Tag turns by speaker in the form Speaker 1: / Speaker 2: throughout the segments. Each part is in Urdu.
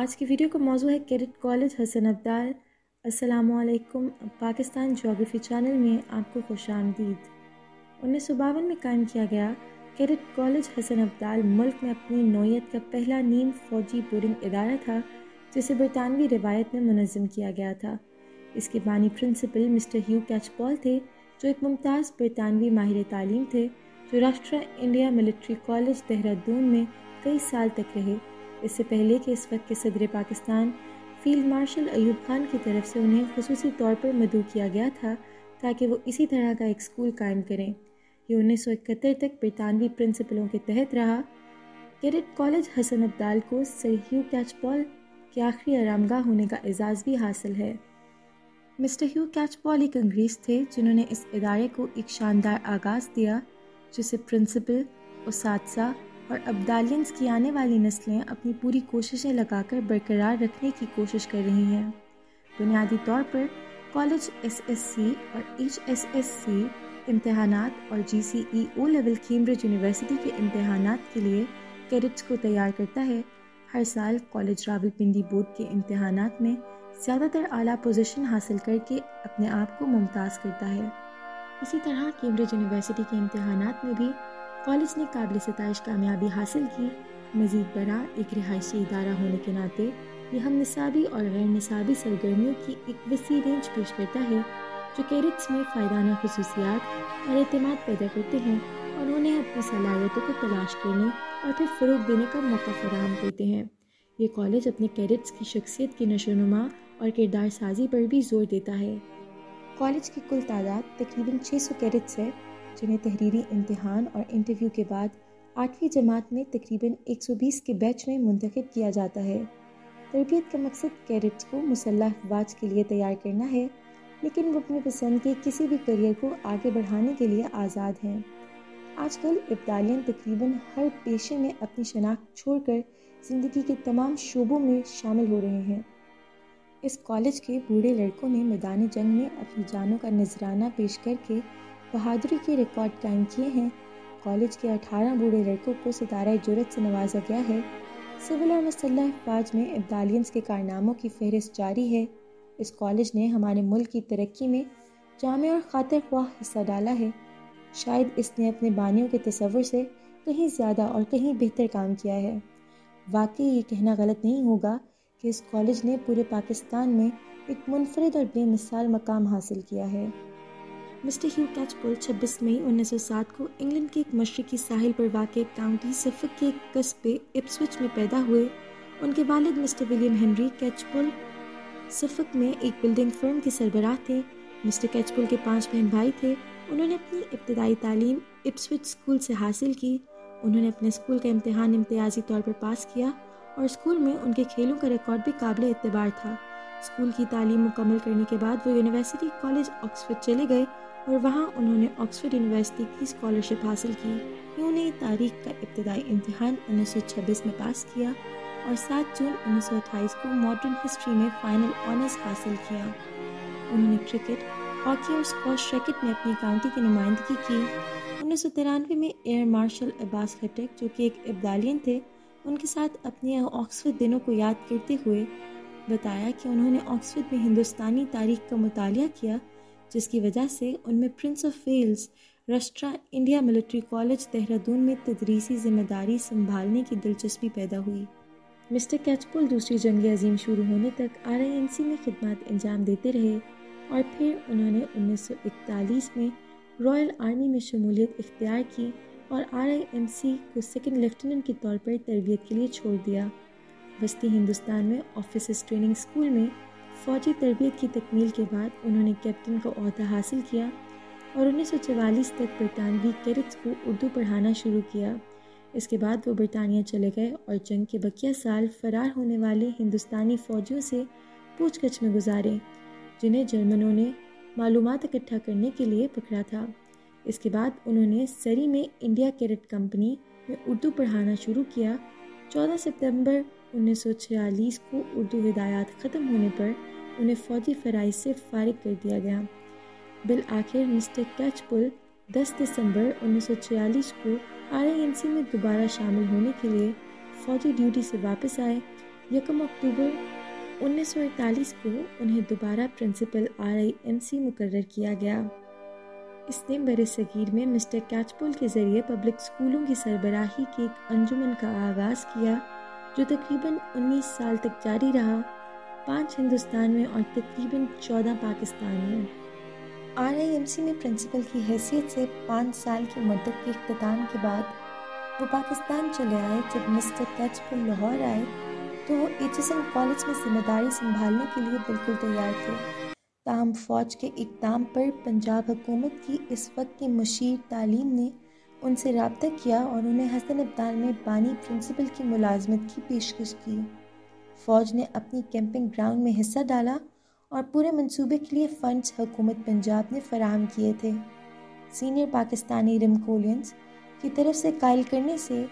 Speaker 1: آج کی ویڈیو کا موضوع ہے کیڈٹ کالج حسن ابدال۔ السلام علیکم، پاکستان جغرافی چینل میں آپ کو خوش آمدید۔ 1952 میں قائم کیا گیا کیڈٹ کالج حسن ابدال ملک میں اپنی نوعیت کا پہلا نیم فوجی بورڈنگ ادارہ تھا جسے برطانوی روایت میں منظم کیا گیا تھا۔ اس کے بانی پرنسپل مسٹر ہیو کیچپول تھے، جو ایک ممتاز برطانوی ماہر تعلیم تھے جو راشٹرا انڈیا ملٹری کالج دہرادون میں کئی سال تک رہے، اس سے پہلے کہ اس وقت کے صدر پاکستان فیلڈ مارشل ایوب خان کی طرف سے انہیں خصوصی طور پر مدعو کیا گیا تھا تاکہ وہ اسی طرح کا ایک اسکول قائم کریں۔ یہ 1971 تک برطانوی پرنسپلوں کے تحت رہا۔ کیڈٹ کالج حسن ابدال کو سر ہیو کیچپول کے آخری آرامگاہ ہونے کا اعزاز بھی حاصل ہے۔ مسٹر ہیو کیچپول ایک انگریز تھے جنہوں نے اس ادارے کو ایک شاندار آغاز دیا جسے پرنسپل، اساتذہ اور ابدالینز کی آنے والی نسلیں اپنی پوری کوششیں لگا کر برقرار رکھنے کی کوشش کر رہی ہیں۔ بنیادی طور پر کالج ایس ایس سی اور ایچ ایس ایس سی امتحانات اور جی سی ای او لیول کیمبرج یونیورسٹی کے امتحانات کے لیے کیڈٹس کو تیار کرتا ہے۔ ہر سال کالج راولپنڈی بورڈ کے امتحانات میں زیادہ تر اعلیٰ پوزیشن حاصل کر کے اپنے آپ کو ممتاز کرتا ہے۔ اسی طرح کیمبرج یونیورسٹی کے امتحانات میں بھی کالج نے قابل ستائش کامیابی حاصل کی۔ مزید برآں ایک رہائشی ادارہ ہونے کے ناطے یہ ہم نصابی اور غیر نصابی سرگرمیوں کی ایک وسیع رینج پیش کرتا ہے جو کیڈٹس میں فائدانہ خصوصیات اور اعتماد پیدا کرتے ہیں اور انہیں اپنی صلاحیتوں کو تلاش کرنے اور پھر فروغ دینے کا موقع فراہم کرتے ہیں۔ یہ کالج اپنے کیڈٹس کی شخصیت کی نشو و نما اور کردار سازی پر بھی زور دیتا ہے۔ کالج کی کل تعداد تقریباً 600 کیڈٹس ہے جنہیں تحریری امتحان اور انٹرویو کے بعد 8ویں جماعت میں تقریباً 120 کے بیچ میں منتخب کیا جاتا ہے۔ تربیت کا مقصد کیڈٹس کو مسلح افواج کے لیے تیار کرنا ہے، لیکن وہ اپنی پسند کے کسی بھی کیریئر کو آگے بڑھانے کے لیے آزاد ہیں۔ آج کل ابدالین تقریباً ہر پیشے میں اپنی شناخت چھوڑ کر زندگی کے تمام شعبوں میں شامل ہو رہے ہیں۔ اس کالج کے بوڑھے لڑکوں نے میدان جنگ میں اپنی جانوں کا نذرانہ پیش کر کے بہادری کے ریکارڈ قائم کیے ہیں۔ کالج کے 18 بوڑھے لڑکوں کو ستارہ جرأت سے نوازا گیا ہے۔ سول اور مسلح افواج میں ابدالینز کے کارناموں کی فہرست جاری ہے۔ اس کالج نے ہمارے ملک کی ترقی میں جامع اور خاطر خواہ حصہ ڈالا ہے۔ شاید اس نے اپنے بانیوں کے تصور سے کہیں زیادہ اور کہیں بہتر کام کیا ہے۔ واقعی یہ کہنا غلط نہیں ہوگا کہ اس کالج نے پورے پاکستان میں ایک منفرد اور بے مثال مقام حاصل کیا ہے۔ مسٹر ہیو کیچپول 26 مئی 1907 کو انگلینڈ کے ایک مشرقی ساحل پر واقع کاؤنٹی سفک کے ایک قصبے اپسوچ میں پیدا ہوئے۔ ان کے والد مسٹر ولیم ہنری کیچپول سفک میں ایک بلڈنگ فرم کے سربراہ تھے۔ مسٹر کیچپول کے 5 بہن بھائی تھے۔ انہوں نے اپنی ابتدائی تعلیم اپسوچ اسکول سے حاصل کی۔ انہوں نے اپنے اسکول کا امتحان امتیازی طور پر پاس کیا اور اسکول میں ان کے کھیلوں کا ریکارڈ بھی قابل اعتبار تھا۔ اسکول کی تعلیم مکمل کرنے کے بعد وہ یونیورسٹی کالج آکسفورڈ چلے گئے اور وہاں انہوں نے آکسفورڈ یونیورسٹی کی اسکالرشپ حاصل کی۔ انہوں نے تاریخ کا ابتدائی امتحان 1926 میں پاس کیا اور 7 جون 1928 کو ماڈرن ہسٹری میں فائنل آنرز حاصل کیا۔ انہوں نے کرکٹ، ہاکی اور اسکواش ریکٹ میں اپنی کاؤنٹی کی نمائندگی کی۔ 1993 میں ایئر مارشل عباس خٹک، جو کہ ایک ابدالین تھے، ان کے ساتھ اپنے آکسفورڈ دنوں کو یاد کرتے ہوئے بتایا کہ انہوں نے آکسفورڈ میں ہندوستانی تاریخ کا مطالعہ کیا، جس کی وجہ سے ان میں prince of Wales Rashtriya India military college Dehradun میں تدریسی ذمہ داری سنبھالنے کی دلچسپی پیدا ہوئی۔ مسٹر کیچپول دوسری جنگ عظیم شروع ہونے تک RINC میں خدمات انجام دیتے رہے اور پھر انہوں نے 1941 میں رائل آرمی میں شمولیت اختیار کی اور RINC کو سیکنڈ لیفٹیننٹ کے طور پر تربیت کے لیے چھوڑ دیا۔ وسطی ہندوستان میں آفیسرز ٹریننگ اسکول میں فوجی تربیت کی تکمیل کے بعد انہوں نے کیپٹن کا عہدہ حاصل کیا اور 1944 تک برطانوی کیڈٹس کو اردو پڑھانا شروع کیا۔ اس کے بعد وہ برطانیہ چلے گئے اور جنگ کے بقیہ سال فرار ہونے والے ہندوستانی فوجیوں سے پوچھ گچھ میں گزارے، جنہیں جرمنوں نے معلومات اکٹھا کرنے کے لیے پکڑا تھا۔ اس کے بعد انہوں نے سری میں انڈیا کیڈٹ کمپنی میں اردو پڑھانا شروع کیا۔ 14 ستمبر 1946 کو اردو ہدایات ختم ہونے پر انہیں فوجی فرائض سے فارغ کر دیا گیا۔ بالآخر مسٹر کیچپول 10 دسمبر 1946 کو RINC میں دوبارہ شامل ہونے کے لیے فوجی ڈیوٹی سے واپس آئے۔ 1 اکتوبر 1941 کو انہیں دوبارہ پرنسپل RIMC مقرر کیا گیا۔ اس نے برصغیر میں مسٹر کیچپول کے ذریعے پبلک اسکولوں کی سربراہی کے ایک انجمن کا آغاز کیا جو تقریباً 19 سال تک جاری رہا، 5 ہندوستان میں اور تقریباً 14 پاکستان میں۔ RIMC میں پرنسپل کی حیثیت سے 5 سال کی مدت کے اختتام کے بعد وہ پاکستان چلے آئے۔ جب مسٹر کیچپول لاہور آئے تو وہ ایچسن کالج میں ذمہ داری سنبھالنے کے لیے بالکل تیار تھے، تاہم فوج کے اقدام پر پنجاب حکومت کی اس وقت کی مشیر تعلیم نے ان سے رابطہ کیا اور انہیں حسن ابدال میں بانی پرنسپل کی ملازمت کی پیشکش کی۔ فوج نے اپنی کیمپنگ گراؤنڈ میں حصہ ڈالا اور پورے منصوبے کے لیے فنڈز حکومت پنجاب نے فراہم کیے تھے۔ سینئر پاکستانی رمکولینز کی طرف سے قائل کرنے سے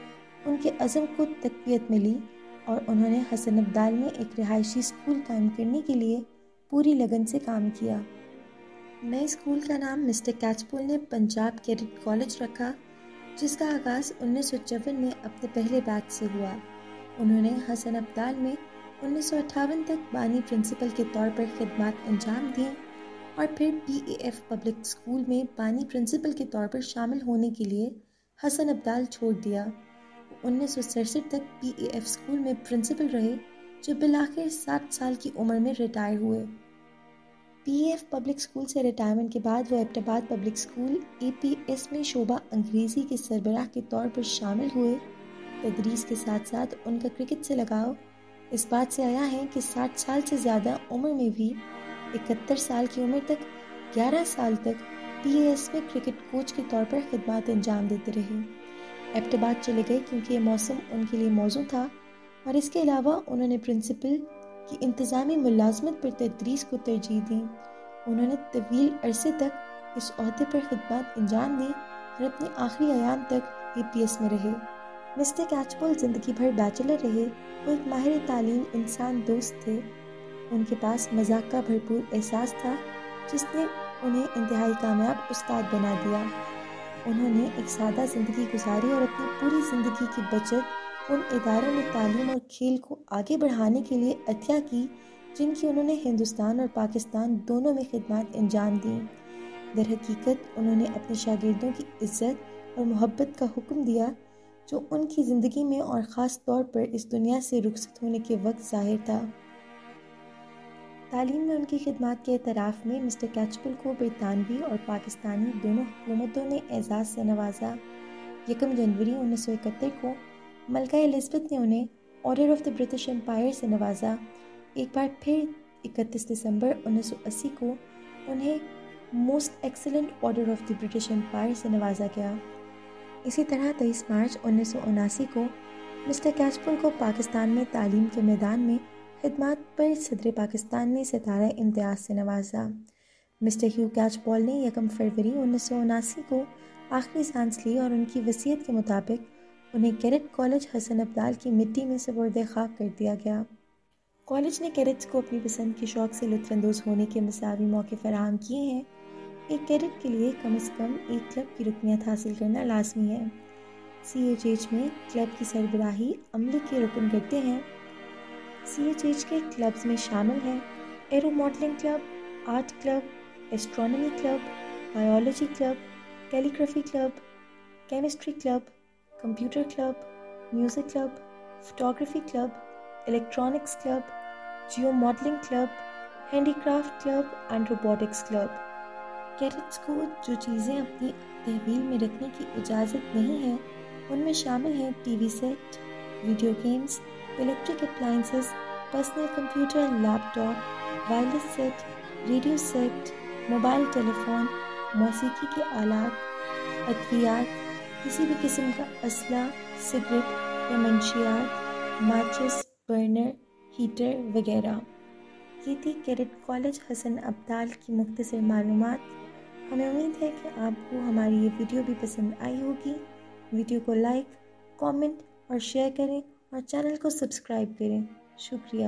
Speaker 1: ان کے عزم کو تقویت ملی اور انہوں نے حسن ابدال میں ایک رہائشی اسکول قائم کرنے کے لیے پوری لگن سے کام کیا۔ نئے اسکول کا نام مسٹر کیچپول نے پنجاب کیڈٹ کالج رکھا، جس کا آغاز 1954 میں اپنے پہلے بیچ سے ہوا۔ انہوں نے حسن ابدال میں 1958 تک بانی پرنسپل کے طور پر خدمات انجام دیں اور پھر PAF پبلک اسکول میں بانی پرنسپل کے طور پر شامل ہونے کے لیے حسن ابدال چھوڑ دیا۔ 1967 تک PAF اسکول میں پرنسپل رہے، جو بالآخر 60 سال کی عمر میں ریٹائر ہوئے۔ PAF پبلک اسکول سے ریٹائرمنٹ کے بعد وہ ایبٹ آباد پبلک اسکول APS میں شعبہ انگریزی کے سربراہ کے طور پر شامل ہوئے۔ تدریس کے ساتھ ساتھ ان کا کرکٹ سے لگاؤ اس بات سے آیا ہے کہ 60 سال سے زیادہ عمر میں بھی 71 سال کی عمر تک 11 سال تک PAS میں کرکٹ کوچ کے طور پر خدمات انجام دیتے رہے۔ ایبٹ آباد چلے گئے کیونکہ یہ موسم ان کے لیے موزوں تھا، اور اس کے علاوہ انہوں نے پرنسپل کی انتظامی ملازمت پر تدریس کو ترجیح دی۔ انہوں نے طویل عرصے تک اس عہدے پر خدمات انجام دی اور اپنے آخری ایام تک APS میں رہے۔ مسٹر کیچپول زندگی بھر بیچلر رہے۔ وہ ایک ماہر تعلیم انسان دوست تھے۔ ان کے پاس مذاق کا بھرپور احساس تھا جس نے انہیں انتہائی کامیاب استاد بنا دیا۔ انہوں نے ایک سادہ زندگی گزاری اور اپنی پوری زندگی کی بچت ان اداروں میں تعلیم اور کھیل کو آگے بڑھانے کے لیے عطیہ کی جن کی انہوں نے ہندوستان اور پاکستان دونوں میں خدمات انجام دیں۔ در حقیقت انہوں نے اپنے شاگردوں کی عزت اور محبت کا حکم دیا جو ان کی زندگی میں اور خاص طور پر اس دنیا سے رخصت ہونے کے وقت ظاہر تھا۔ تعلیم میں ان کی خدمات کے اعتراف میں مسٹر کیچپول کو برطانوی اور پاکستانی دونوں حکومتوں نے اعزاز سے نوازا۔ 1 جنوری 1971 کو ملکہ الزبتھ نے انہیں order of the British umpire سے نوازا۔ ایک بار پھر 31 دسمبر 1980 کو انہیں most excellent order of the British umpire سے نوازا گیا۔ اسی طرح 23 مارچ 1979 کو مسٹر کیچپول کو پاکستان میں تعلیم کے میدان میں خدمات پر صدر پاکستان نے ستارہ امتیاز سے نوازا۔ مسٹر ہیو کیچپول نے 1 فروری 1979 کو آخری سانس لی اور ان کی وصیت کے مطابق انہیں کیڈٹ کالج حسن ابدال کی مٹی میں سپرد خاک کر دیا گیا۔ کالج نے کیڈٹس کو اپنی پسند کے شوق سے لطف اندوز ہونے کے مساوی موقع فراہم کیے ہیں۔ ایک کیڈٹ کے لیے کم از کم ایک کلب کی رکنیت حاصل کرنا لازمی ہے۔ CHH میں کلب کی سربراہی عملے کے رکن کرتے ہیں۔ CHH کے کلبز میں شامل ہیں aero modelling club, art club, astronomy club, biology club, calligraphy club, chemistry club, computer club, music club, photography club, electronics club, geo modelling club, handicraft club and robotics club. Cadets کو جو چیزیں اپنی تحویل میں رکھنے کی اجازت نہیں ہے ان میں شامل ہیں T V set, video games, electric appliances, personal computer, laptop, wireless set, radio set, mobile telephone, موسیقی کے آلات، ادویات، کسی بھی قسم کا اسلحہ، سگریٹ یا منشیات، ماچس، برنر، ہیٹر وغیرہ۔ یہ تھی کیڈٹ کالج حسن ابدال کی مختصر معلومات۔ ہمیں امید ہے کہ آپ کو ہماری یہ ویڈیو بھی پسند آئی ہوگی۔ ویڈیو کو لائک، کامنٹ اور شیئر کریں اور چینل کو سبسکرائب کریں۔ شکریہ۔